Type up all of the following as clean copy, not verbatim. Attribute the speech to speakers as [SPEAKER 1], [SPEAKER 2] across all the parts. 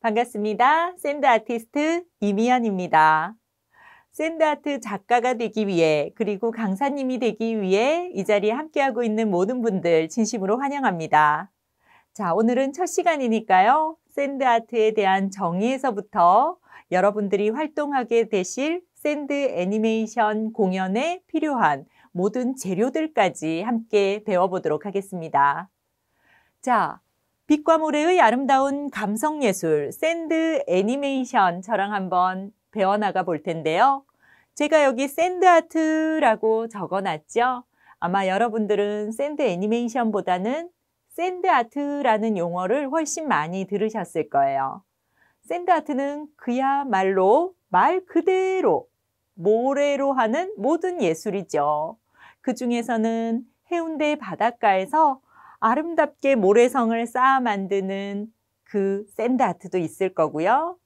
[SPEAKER 1] 반갑습니다. 샌드 아티스트 이미연입니다. 샌드 아트 작가가 되기 위해 그리고 강사님이 되기 위해 이 자리에 함께하고 있는 모든 분들 진심으로 환영합니다. 자, 오늘은 첫 시간이니까요. 샌드 아트에 대한 정의에서부터 여러분들이 활동하게 되실 샌드 애니메이션 공연에 필요한 모든 재료들까지 함께 배워보도록 하겠습니다. 자, 빛과 모래의 아름다운 감성예술, 샌드 애니메이션 저랑 한번 배워나가 볼 텐데요. 제가 여기 샌드 아트라고 적어놨죠. 아마 여러분들은 샌드 애니메이션보다는 샌드 아트라는 용어를 훨씬 많이 들으셨을 거예요. 샌드 아트는 그야말로 말 그대로 모래로 하는 모든 예술이죠. 그 중에서는 해운대 바닷가에서 아름답게 모래성을 쌓아 만드는 그 샌드 아트도 있을 거고요.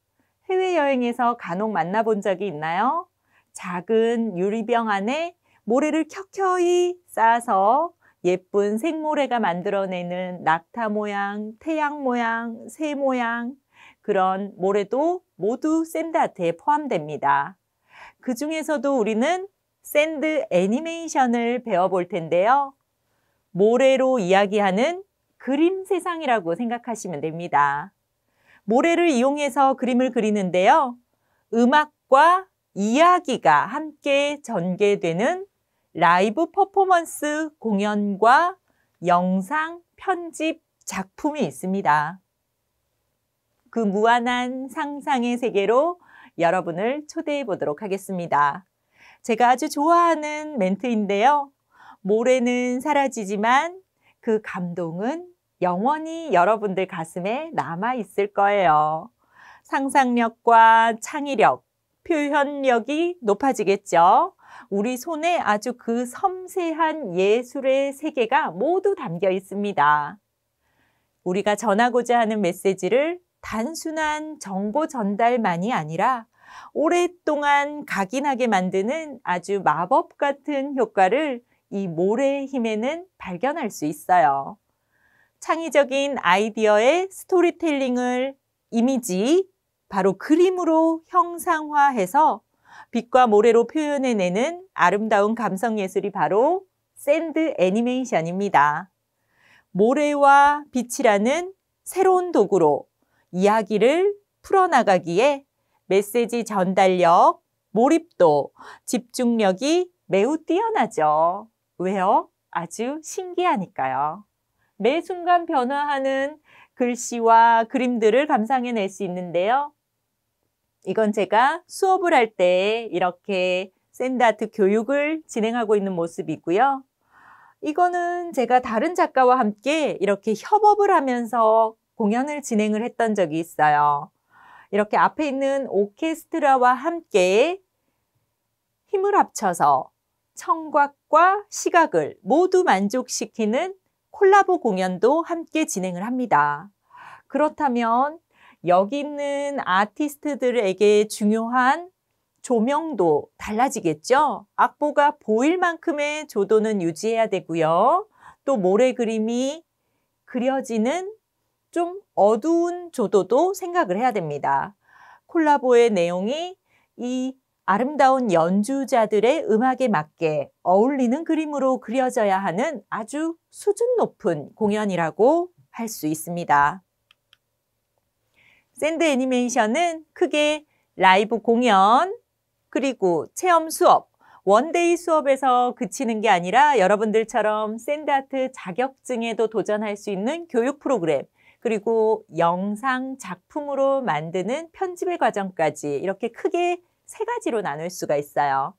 [SPEAKER 1] 해외여행에서 간혹 만나본 적이 있나요? 작은 유리병 안에 모래를 켜켜이 쌓아서 예쁜 생모래가 만들어내는 낙타 모양, 태양 모양, 새 모양 그런 모래도 모두 샌드 아트에 포함됩니다. 그 중에서도 우리는 샌드 애니메이션을 배워볼 텐데요. 모래로 이야기하는 그림 세상이라고 생각하시면 됩니다. 모래를 이용해서 그림을 그리는데요. 음악과 이야기가 함께 전개되는 라이브 퍼포먼스 공연과 영상 편집 작품이 있습니다. 그 무한한 상상의 세계로 여러분을 초대해 보도록 하겠습니다. 제가 아주 좋아하는 멘트인데요. 모래는 사라지지만 그 감동은 영원히 여러분들 가슴에 남아 있을 거예요. 상상력과 창의력, 표현력이 높아지겠죠. 우리 손에 아주 그 섬세한 예술의 세계가 모두 담겨 있습니다. 우리가 전하고자 하는 메시지를 단순한 정보 전달만이 아니라 오랫동안 각인하게 만드는 아주 마법 같은 효과를 이 모래의 힘에는 발견할 수 있어요. 창의적인 아이디어의 스토리텔링을 이미지, 바로 그림으로 형상화해서 빛과 모래로 표현해내는 아름다운 감성예술이 바로 샌드 애니메이션입니다. 모래와 빛이라는 새로운 도구로 이야기를 풀어나가기에 메시지 전달력, 몰입도, 집중력이 매우 뛰어나죠. 왜요? 아주 신기하니까요. 매 순간 변화하는 글씨와 그림들을 감상해낼 수 있는데요. 이건 제가 수업을 할 때 이렇게 샌드 아트 교육을 진행하고 있는 모습이고요. 이거는 제가 다른 작가와 함께 이렇게 협업을 하면서 공연을 진행을 했던 적이 있어요. 이렇게 앞에 있는 오케스트라와 함께 힘을 합쳐서 청각과 시각을 모두 만족시키는 콜라보 공연도 함께 진행을 합니다. 그렇다면 여기 있는 아티스트들에게 중요한 조명도 달라지겠죠? 악보가 보일 만큼의 조도는 유지해야 되고요. 또 모래 그림이 그려지는 좀 어두운 조도도 생각을 해야 됩니다. 콜라보의 내용이 이 아름다운 연주자들의 음악에 맞게 어울리는 그림으로 그려져야 하는 아주 수준 높은 공연이라고 할 수 있습니다. 샌드 애니메이션은 크게 라이브 공연, 그리고 체험 수업, 원데이 수업에서 그치는 게 아니라 여러분들처럼 샌드 아트 자격증에도 도전할 수 있는 교육 프로그램, 그리고 영상 작품으로 만드는 편집의 과정까지 이렇게 크게 세 가지로 나눌 수가 있어요.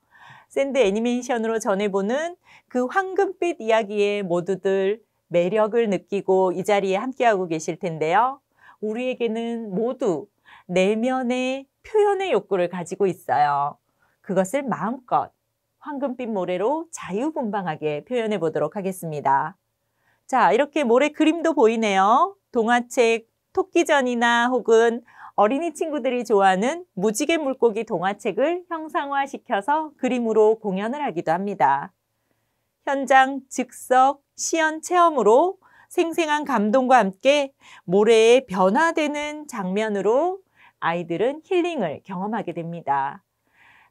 [SPEAKER 1] 샌드 애니메이션으로 전해보는 그 황금빛 이야기에 모두들 매력을 느끼고 이 자리에 함께하고 계실 텐데요. 우리에게는 모두 내면의 표현의 욕구를 가지고 있어요. 그것을 마음껏 황금빛 모래로 자유분방하게 표현해 보도록 하겠습니다. 자, 이렇게 모래 그림도 보이네요. 동화책, 토끼전이나 혹은 어린이 친구들이 좋아하는 무지개 물고기 동화책을 형상화시켜서 그림으로 공연을 하기도 합니다. 현장 즉석 시연 체험으로 생생한 감동과 함께 모래의 변화되는 장면으로 아이들은 힐링을 경험하게 됩니다.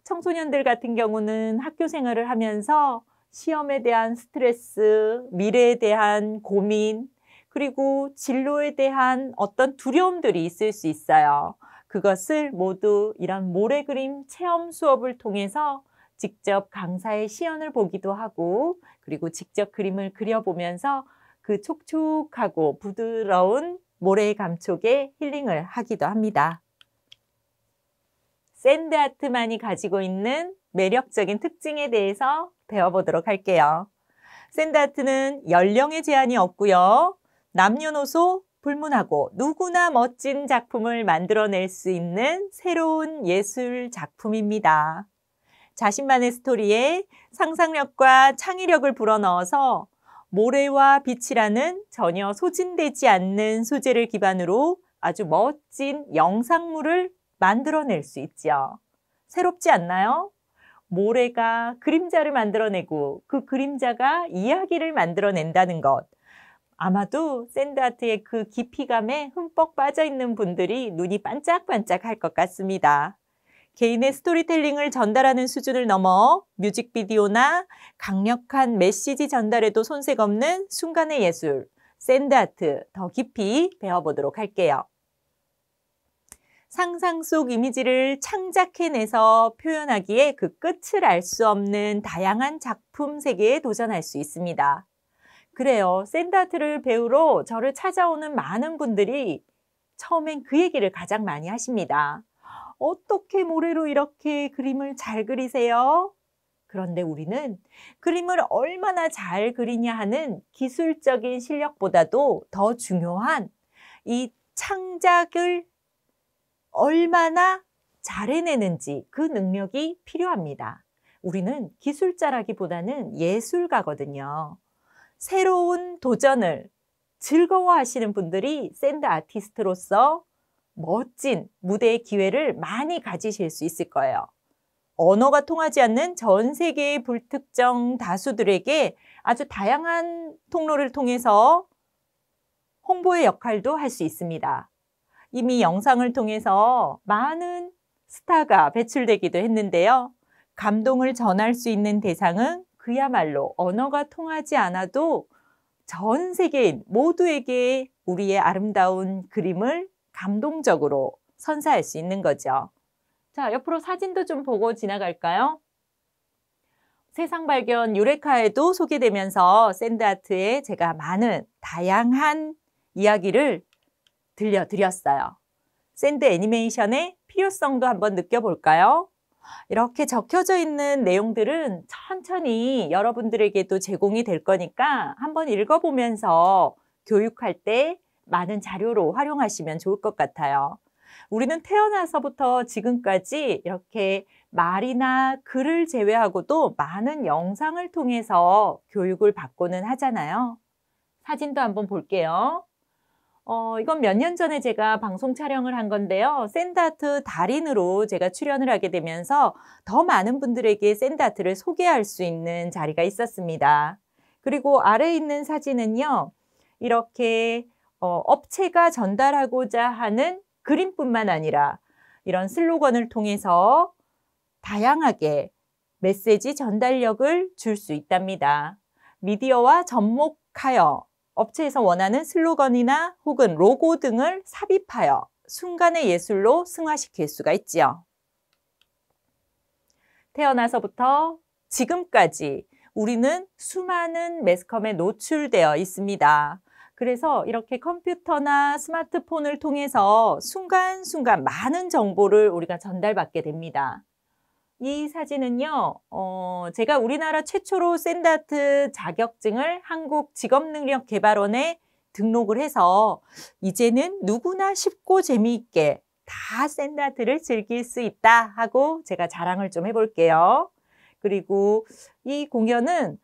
[SPEAKER 1] 청소년들 같은 경우는 학교 생활을 하면서 시험에 대한 스트레스, 미래에 대한 고민, 그리고 진로에 대한 어떤 두려움들이 있을 수 있어요. 그것을 모두 이런 모래 그림 체험 수업을 통해서 직접 강사의 시연을 보기도 하고, 그리고 직접 그림을 그려보면서 그 촉촉하고 부드러운 모래의 감촉에 힐링을 하기도 합니다. 샌드아트만이 가지고 있는 매력적인 특징에 대해서 배워보도록 할게요. 샌드아트는 연령의 제한이 없고요. 남녀노소 불문하고 누구나 멋진 작품을 만들어낼 수 있는 새로운 예술 작품입니다. 자신만의 스토리에 상상력과 창의력을 불어넣어서 모래와 빛이라는 전혀 소진되지 않는 소재를 기반으로 아주 멋진 영상물을 만들어낼 수 있죠. 새롭지 않나요? 모래가 그림자를 만들어내고 그 그림자가 이야기를 만들어낸다는 것. 아마도 샌드아트의 그 깊이감에 흠뻑 빠져있는 분들이 눈이 반짝반짝할 것 같습니다. 개인의 스토리텔링을 전달하는 수준을 넘어 뮤직비디오나 강력한 메시지 전달에도 손색 없는 순간의 예술, 샌드아트 더 깊이 배워보도록 할게요. 상상 속 이미지를 창작해내서 표현하기에 그 끝을 알 수 없는 다양한 작품 세계에 도전할 수 있습니다. 그래요. 샌드아트를 배우러 저를 찾아오는 많은 분들이 처음엔 그 얘기를 가장 많이 하십니다. 어떻게 모래로 이렇게 그림을 잘 그리세요? 그런데 우리는 그림을 얼마나 잘 그리냐 하는 기술적인 실력보다도 더 중요한 이 창작을 얼마나 잘 해내는지 그 능력이 필요합니다. 우리는 기술자라기보다는 예술가거든요. 새로운 도전을 즐거워하시는 분들이 샌드 아티스트로서 멋진 무대의 기회를 많이 가지실 수 있을 거예요. 언어가 통하지 않는 전 세계의 불특정 다수들에게 아주 다양한 통로를 통해서 홍보의 역할도 할 수 있습니다. 이미 영상을 통해서 많은 스타가 배출되기도 했는데요. 감동을 전할 수 있는 대상은 그야말로 언어가 통하지 않아도 전 세계인 모두에게 우리의 아름다운 그림을 감동적으로 선사할 수 있는 거죠. 자, 옆으로 사진도 좀 보고 지나갈까요? 세상발견 유레카에도 소개되면서 샌드아트에 제가 많은 다양한 이야기를 들려드렸어요. 샌드 애니메이션의 필요성도 한번 느껴볼까요? 이렇게 적혀져 있는 내용들은 천천히 여러분들에게도 제공이 될 거니까 한번 읽어보면서 교육할 때 많은 자료로 활용하시면 좋을 것 같아요. 우리는 태어나서부터 지금까지 이렇게 말이나 글을 제외하고도 많은 영상을 통해서 교육을 받고는 하잖아요. 사진도 한번 볼게요. 이건 몇 년 전에 제가 방송 촬영을 한 건데요. 샌드아트 달인으로 제가 출연을 하게 되면서 더 많은 분들에게 샌드아트를 소개할 수 있는 자리가 있었습니다. 그리고 아래에 있는 사진은요. 이렇게 업체가 전달하고자 하는 그림뿐만 아니라 이런 슬로건을 통해서 다양하게 메시지 전달력을 줄 수 있답니다. 미디어와 접목하여 업체에서 원하는 슬로건이나 혹은 로고 등을 삽입하여 순간의 예술로 승화시킬 수가 있지요. 태어나서부터 지금까지 우리는 수많은 매스컴에 노출되어 있습니다. 그래서 이렇게 컴퓨터나 스마트폰을 통해서 순간순간 많은 정보를 우리가 전달받게 됩니다. 이 사진은요, 제가 우리나라 최초로 샌드아트 자격증을 한국직업능력개발원에 등록을 해서 이제는 누구나 쉽고 재미있게 다 샌드아트를 즐길 수 있다 하고 제가 자랑을 좀 해볼게요. 그리고 이 공연은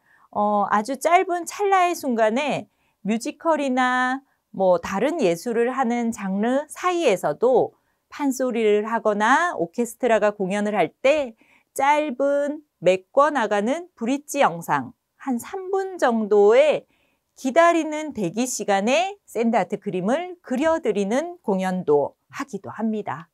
[SPEAKER 1] 아주 짧은 찰나의 순간에 뮤지컬이나 뭐 다른 예술을 하는 장르 사이에서도 판소리를 하거나 오케스트라가 공연을 할 때 짧은 메꿔 나가는 브릿지 영상 한 3분 정도의 기다리는 대기 시간에 샌드아트 그림을 그려드리는 공연도 하기도 합니다.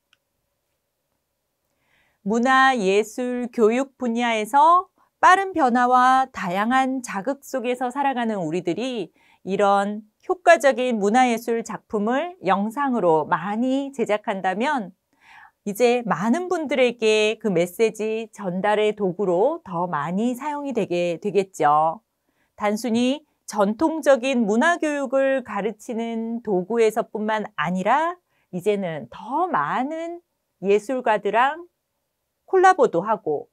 [SPEAKER 1] 문화, 예술, 교육 분야에서 빠른 변화와 다양한 자극 속에서 살아가는 우리들이 이런 효과적인 문화예술 작품을 영상으로 많이 제작한다면 이제 많은 분들에게 그 메시지 전달의 도구로 더 많이 사용이 되겠죠. 단순히 전통적인 문화교육을 가르치는 도구에서뿐만 아니라 이제는 더 많은 예술가들랑 콜라보도 하고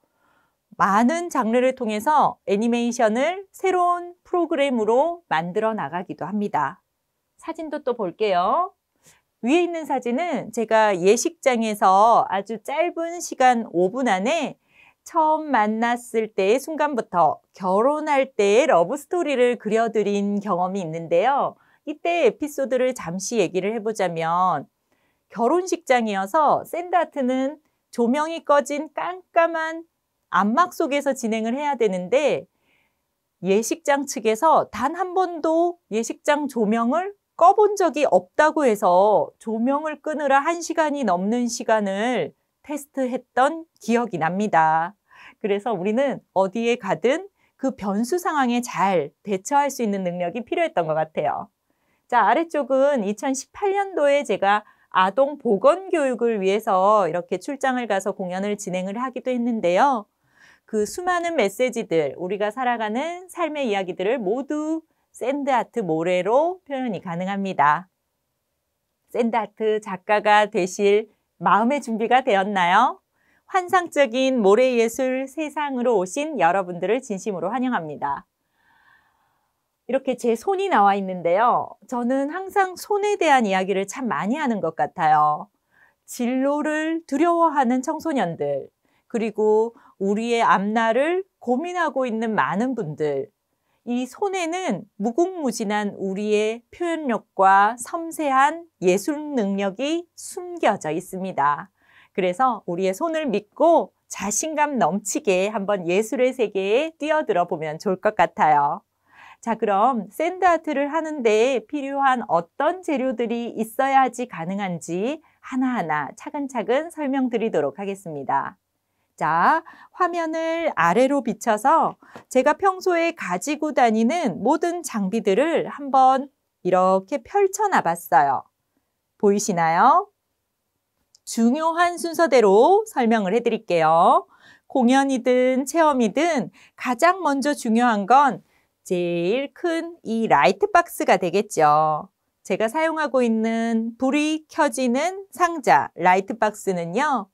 [SPEAKER 1] 많은 장르를 통해서 애니메이션을 새로운 프로그램으로 만들어 나가기도 합니다. 사진도 또 볼게요. 위에 있는 사진은 제가 예식장에서 아주 짧은 시간 5분 안에 처음 만났을 때의 순간부터 결혼할 때의 러브스토리를 그려드린 경험이 있는데요. 이때 에피소드를 잠시 얘기를 해보자면 결혼식장이어서 샌드아트는 조명이 꺼진 깜깜한 암막 속에서 진행을 해야 되는데 예식장 측에서 단 한 번도 예식장 조명을 꺼본 적이 없다고 해서 조명을 끄느라 1시간이 넘는 시간을 테스트했던 기억이 납니다. 그래서 우리는 어디에 가든 그 변수 상황에 잘 대처할 수 있는 능력이 필요했던 것 같아요. 자, 아래쪽은 2018년도에 제가 아동 보건 교육을 위해서 이렇게 출장을 가서 공연을 진행을 하기도 했는데요. 그 수많은 메시지들, 우리가 살아가는 삶의 이야기들을 모두 샌드아트 모래로 표현이 가능합니다. 샌드아트 작가가 되실 마음의 준비가 되었나요? 환상적인 모래예술 세상으로 오신 여러분들을 진심으로 환영합니다. 이렇게 제 손이 나와 있는데요. 저는 항상 손에 대한 이야기를 참 많이 하는 것 같아요. 진로를 두려워하는 청소년들, 그리고 우리의 앞날을 고민하고 있는 많은 분들, 이 손에는 무궁무진한 우리의 표현력과 섬세한 예술 능력이 숨겨져 있습니다. 그래서 우리의 손을 믿고 자신감 넘치게 한번 예술의 세계에 뛰어들어 보면 좋을 것 같아요. 자, 그럼 샌드아트를 하는데 필요한 어떤 재료들이 있어야지 가능한지 하나하나 차근차근 설명드리도록 하겠습니다. 자, 화면을 아래로 비춰서 제가 평소에 가지고 다니는 모든 장비들을 한번 이렇게 펼쳐놔 봤어요. 보이시나요? 중요한 순서대로 설명을 해드릴게요. 공연이든 체험이든 가장 먼저 중요한 건 제일 큰 이 라이트 박스가 되겠죠. 제가 사용하고 있는 불이 켜지는 상자 라이트 박스는요.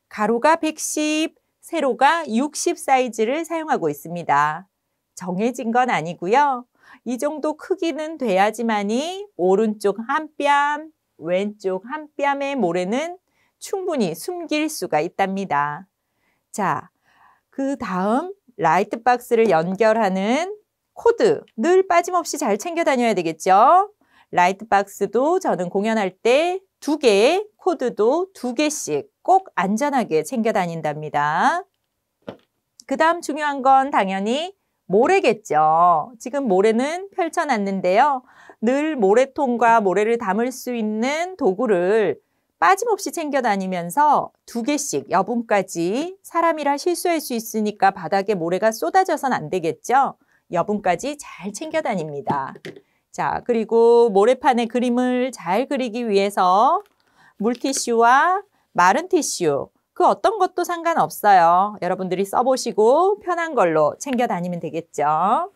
[SPEAKER 1] 가로가 110, 세로가 60 사이즈를 사용하고 있습니다. 정해진 건 아니고요. 이 정도 크기는 돼야지만이 오른쪽 한 뼘, 왼쪽 한 뼘의 모래는 충분히 숨길 수가 있답니다. 자, 그 다음 라이트 박스를 연결하는 코드 늘 빠짐없이 잘 챙겨 다녀야 되겠죠. 라이트 박스도 저는 공연할 때 2개, 코드도 2개씩 꼭 안전하게 챙겨 다닌답니다. 그 다음 중요한 건 당연히 모래겠죠. 지금 모래는 펼쳐놨는데요. 늘 모래통과 모래를 담을 수 있는 도구를 빠짐없이 챙겨 다니면서 2개씩 여분까지 사람이라 실수할 수 있으니까 바닥에 모래가 쏟아져선 안 되겠죠. 여분까지 잘 챙겨 다닙니다. 자, 그리고 모래판에 그림을 잘 그리기 위해서 물티슈와 마른 티슈, 그 어떤 것도 상관없어요. 여러분들이 써보시고 편한 걸로 챙겨 다니면 되겠죠.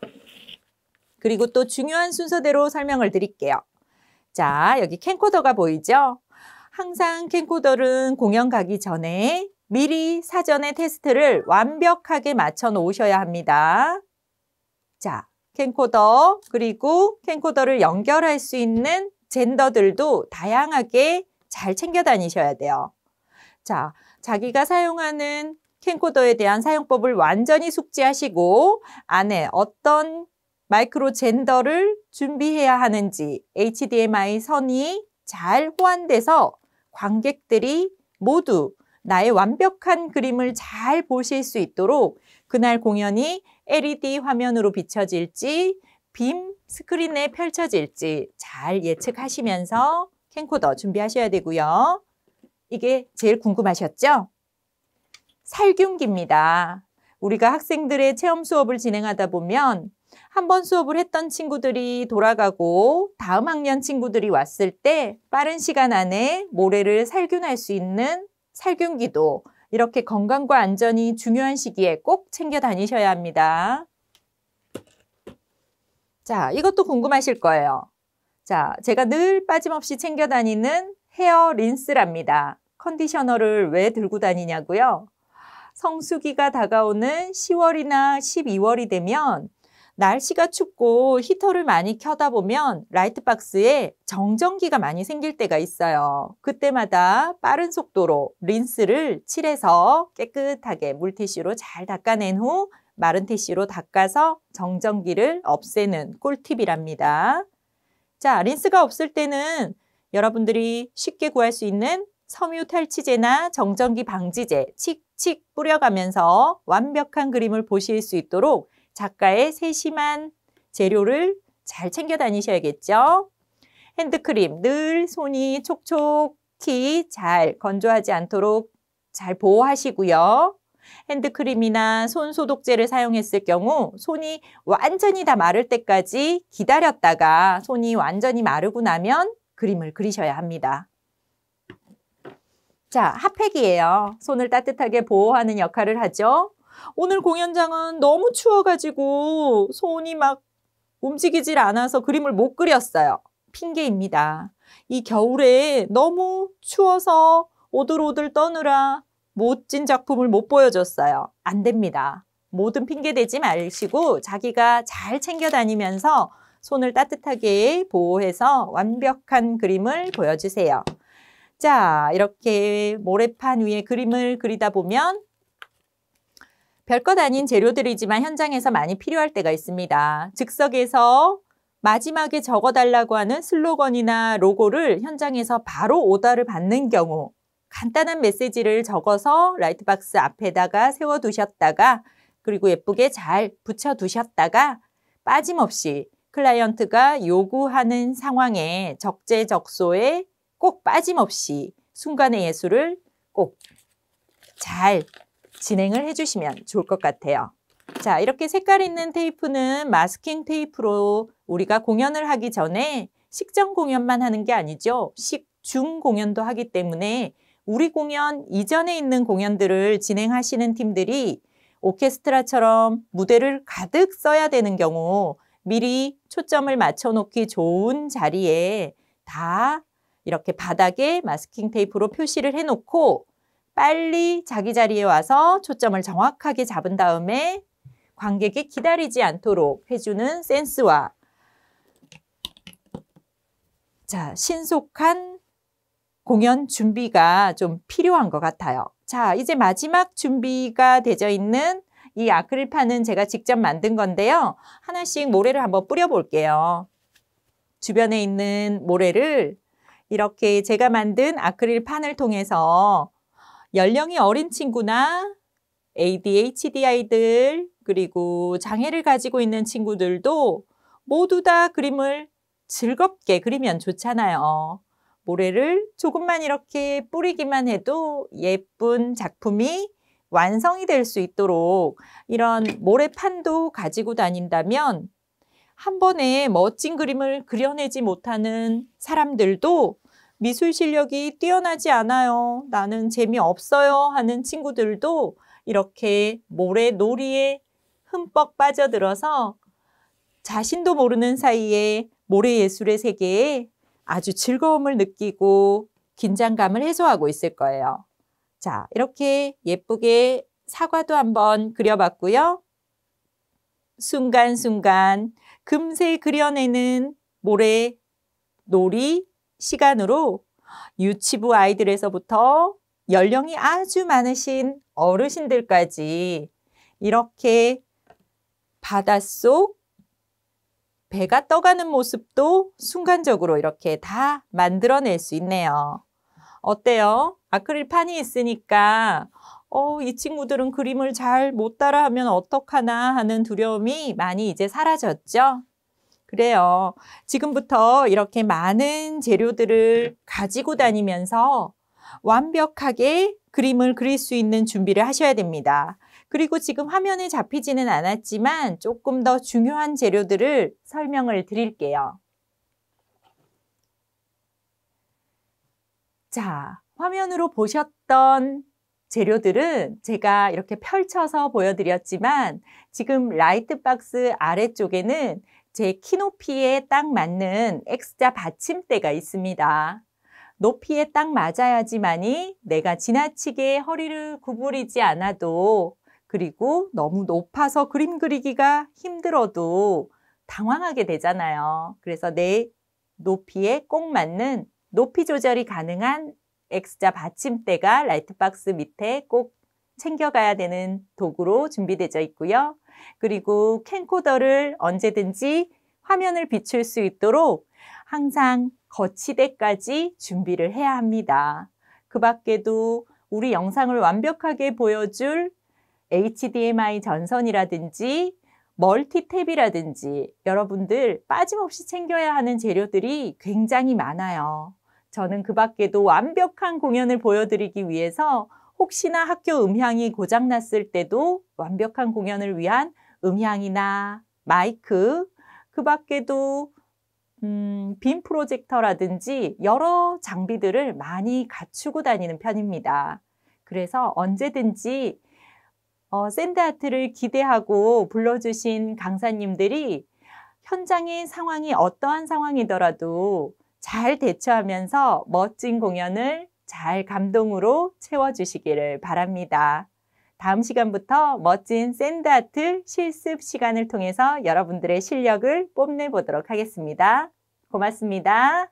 [SPEAKER 1] 그리고 또 중요한 순서대로 설명을 드릴게요. 자, 여기 캠코더가 보이죠? 항상 캠코더는 공연 가기 전에 미리 사전에 테스트를 완벽하게 맞춰 놓으셔야 합니다. 자, 캠코더 그리고 캠코더를 연결할 수 있는 젠더들도 다양하게 잘 챙겨 다니셔야 돼요. 자, 자기가 사용하는 캠코더에 대한 사용법을 완전히 숙지하시고 안에 어떤 마이크로 젠더를 준비해야 하는지 HDMI 선이 잘 호환돼서 관객들이 모두 나의 완벽한 그림을 잘 보실 수 있도록 그날 공연이 LED 화면으로 비춰질지 빔 스크린에 펼쳐질지 잘 예측하시면서 캠코더 준비하셔야 되고요. 이게 제일 궁금하셨죠? 살균기입니다. 우리가 학생들의 체험 수업을 진행하다 보면 한 번 수업을 했던 친구들이 돌아가고 다음 학년 친구들이 왔을 때 빠른 시간 안에 모래를 살균할 수 있는 살균기도 이렇게 건강과 안전이 중요한 시기에 꼭 챙겨 다니셔야 합니다. 자, 이것도 궁금하실 거예요. 자, 제가 늘 빠짐없이 챙겨 다니는 헤어 린스랍니다. 컨디셔너를 왜 들고 다니냐고요? 성수기가 다가오는 10월이나 12월이 되면 날씨가 춥고 히터를 많이 켜다 보면 라이트박스에 정전기가 많이 생길 때가 있어요. 그때마다 빠른 속도로 린스를 칠해서 깨끗하게 물티슈로 잘 닦아낸 후 마른 티슈로 닦아서 정전기를 없애는 꿀팁이랍니다. 자, 린스가 없을 때는 여러분들이 쉽게 구할 수 있는 섬유 탈취제나 정전기 방지제 칙칙 뿌려가면서 완벽한 그림을 보실 수 있도록 작가의 세심한 재료를 잘 챙겨 다니셔야겠죠. 핸드크림 늘 손이 촉촉히 잘 건조하지 않도록 잘 보호하시고요. 핸드크림이나 손소독제를 사용했을 경우 손이 완전히 다 마를 때까지 기다렸다가 손이 완전히 마르고 나면 그림을 그리셔야 합니다. 자, 핫팩이에요. 손을 따뜻하게 보호하는 역할을 하죠. 오늘 공연장은 너무 추워가지고 손이 막 움직이질 않아서 그림을 못 그렸어요. 핑계입니다. 이 겨울에 너무 추워서 오들오들 떠느라 멋진 작품을 못 보여줬어요. 안 됩니다. 모든 핑계 대지 마시고 자기가 잘 챙겨 다니면서 손을 따뜻하게 보호해서 완벽한 그림을 보여주세요. 자, 이렇게 모래판 위에 그림을 그리다 보면 별것 아닌 재료들이지만 현장에서 많이 필요할 때가 있습니다. 즉석에서 마지막에 적어달라고 하는 슬로건이나 로고를 현장에서 바로 오더를 받는 경우 간단한 메시지를 적어서 라이트박스 앞에다가 세워두셨다가 그리고 예쁘게 잘 붙여두셨다가 빠짐없이 클라이언트가 요구하는 상황에 적재적소에 꼭 빠짐없이 순간의 예술을 꼭 잘 진행을 해주시면 좋을 것 같아요. 자, 이렇게 색깔 있는 테이프는 마스킹 테이프로 우리가 공연을 하기 전에 식전 공연만 하는 게 아니죠. 식중 공연도 하기 때문에 우리 공연 이전에 있는 공연들을 진행하시는 팀들이 오케스트라처럼 무대를 가득 써야 되는 경우 미리 초점을 맞춰놓기 좋은 자리에 다 이렇게 바닥에 마스킹 테이프로 표시를 해놓고 빨리 자기 자리에 와서 초점을 정확하게 잡은 다음에 관객이 기다리지 않도록 해주는 센스와 자, 신속한 공연 준비가 좀 필요한 것 같아요. 자, 이제 마지막 준비가 되어 있는 이 아크릴판은 제가 직접 만든 건데요. 하나씩 모래를 한번 뿌려볼게요. 주변에 있는 모래를 이렇게 제가 만든 아크릴판을 통해서 연령이 어린 친구나 ADHD 아이들 그리고 장애를 가지고 있는 친구들도 모두 다 그림을 즐겁게 그리면 좋잖아요. 모래를 조금만 이렇게 뿌리기만 해도 예쁜 작품이 완성이 될 수 있도록 이런 모래판도 가지고 다닌다면 한 번에 멋진 그림을 그려내지 못하는 사람들도 미술 실력이 뛰어나지 않아요. 나는 재미없어요 하는 친구들도 이렇게 모래 놀이에 흠뻑 빠져들어서 자신도 모르는 사이에 모래 예술의 세계에 아주 즐거움을 느끼고 긴장감을 해소하고 있을 거예요. 자, 이렇게 예쁘게 사과도 한번 그려봤고요. 순간순간 금세 그려내는 모래 놀이 시간으로 유치부 아이들에서부터 연령이 아주 많으신 어르신들까지 이렇게 바닷속 배가 떠가는 모습도 순간적으로 이렇게 다 만들어낼 수 있네요. 어때요? 아크릴판이 있으니까 이 친구들은 그림을 잘 못 따라하면 어떡하나 하는 두려움이 많이 이제 사라졌죠? 그래요. 지금부터 이렇게 많은 재료들을 가지고 다니면서 완벽하게 그림을 그릴 수 있는 준비를 하셔야 됩니다. 그리고 지금 화면에 잡히지는 않았지만 조금 더 중요한 재료들을 설명을 드릴게요. 자, 화면으로 보셨던 재료들은 제가 이렇게 펼쳐서 보여드렸지만 지금 라이트박스 아래쪽에는 제 키 높이에 딱 맞는 X자 받침대가 있습니다. 높이에 딱 맞아야지만이 내가 지나치게 허리를 구부리지 않아도, 그리고 너무 높아서 그림 그리기가 힘들어도 당황하게 되잖아요. 그래서 내 높이에 꼭 맞는 높이 조절이 가능한 X자 받침대가 라이트박스 밑에 꼭 챙겨가야 되는 도구로 준비되어 있고요. 그리고 캠코더를 언제든지 화면을 비출 수 있도록 항상 거치대까지 준비를 해야 합니다. 그 밖에도 우리 영상을 완벽하게 보여줄 HDMI 전선이라든지 멀티탭이라든지 여러분들 빠짐없이 챙겨야 하는 재료들이 굉장히 많아요. 저는 그 밖에도 완벽한 공연을 보여드리기 위해서 혹시나 학교 음향이 고장났을 때도 완벽한 공연을 위한 음향이나 마이크, 그 밖에도 빔 프로젝터라든지 여러 장비들을 많이 갖추고 다니는 편입니다. 그래서 언제든지 샌드아트를 기대하고 불러주신 강사님들이 현장의 상황이 어떠한 상황이더라도 잘 대처하면서 멋진 공연을 잘 감동으로 채워주시기를 바랍니다. 다음 시간부터 멋진 샌드아트 실습 시간을 통해서 여러분들의 실력을 뽐내보도록 하겠습니다. 고맙습니다.